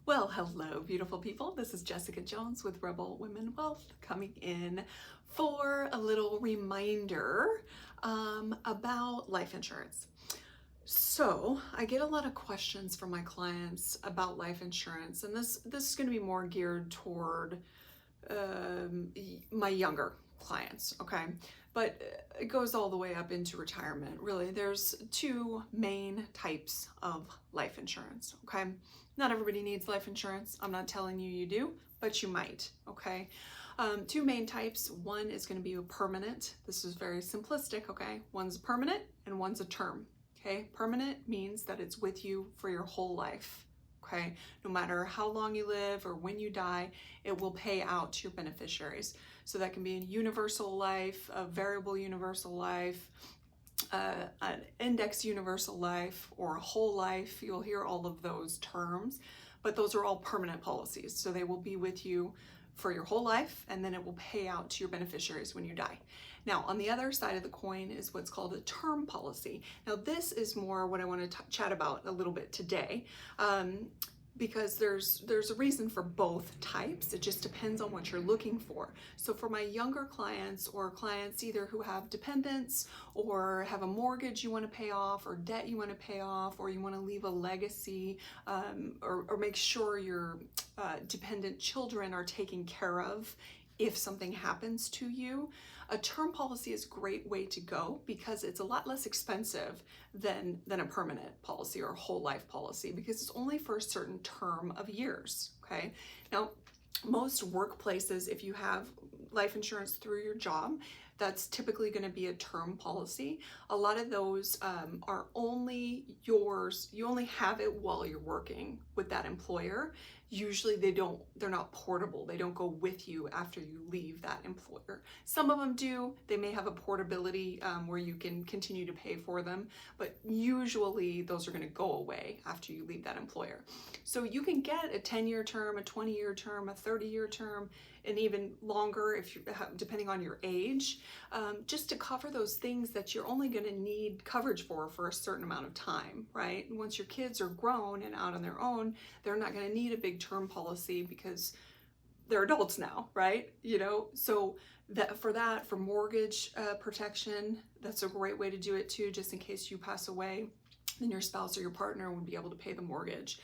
Well, hello, beautiful people. This is Jessica Jones with Rebel Women Wealth coming in for a little reminder about life insurance. So I get a lot of questions from my clients about life insurance, and this is going to be more geared toward my younger clients, okay? But it goes all the way up into retirement. Really, there's two main types of life insurance, okay? Not everybody needs life insurance. I'm not telling you you do, but you might, okay? Two main types. One is going to be a permanent. This is very simplistic, okay? One's permanent and one's a term, okay? Permanent means that it's with you for your whole life. Okay, no matter how long you live or when you die, it will pay out to your beneficiaries. So that can be a universal life, a variable universal life, an index universal life, or a whole life. You'll hear all of those terms, but those are all permanent policies. So they will be with you for your whole life, and then it will pay out to your beneficiaries when you die. Now, on the other side of the coin is what's called a term policy. Now, this is more what I want to chat about a little bit today, because there's a reason for both types. It just depends on what you're looking for. So for my younger clients, or clients either who have dependents or have a mortgage you want to pay off, or debt you want to pay off, or you want to leave a legacy, or make sure your dependent children are taken care of if something happens to you, a term policy is a great way to go because it's a lot less expensive than a permanent policy or a whole life policy, because it's only for a certain term of years, okay? Now, most workplaces, if you have life insurance through your job, that's typically going to be a term policy. A lot of those are only yours. You only have it while you're working with that employer. Usually they're not portable. They don't go with you after you leave that employer. Some of them do. They may have a portability where you can continue to pay for them, but usually those are going to go away after you leave that employer. So you can get a 10-year term, a 20-year term, a 30-year term, and even longer if you depending on your age, just to cover those things that you're only going to need coverage for a certain amount of time, right? And once your kids are grown and out on their own, they're not going to need a big term policy because they're adults now, right? You know, so for mortgage protection, that's a great way to do it too, just in case you pass away, then your spouse or your partner would be able to pay the mortgage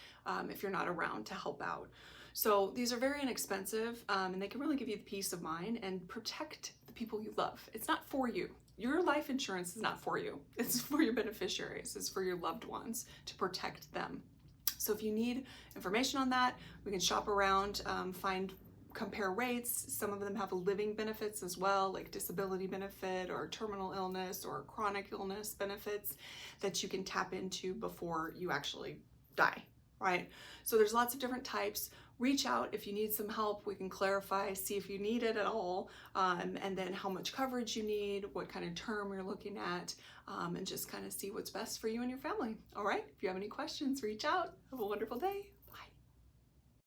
if you're not around to help out. So these are very inexpensive, and they can really give you the peace of mind and protect the people you love. It's not for you. Your life insurance is not for you. It's for your beneficiaries. It's for your loved ones, to protect them. So if you need information on that, we can shop around, compare rates. Some of them have living benefits as well, like disability benefit or terminal illness or chronic illness benefits that you can tap into before you actually die, right? So there's lots of different types. Reach out if you need some help. We can clarify, see if you need it at all, and then how much coverage you need, what kind of term you're looking at, and just kind of see what's best for you and your family. All right, if you have any questions, reach out. Have a wonderful day.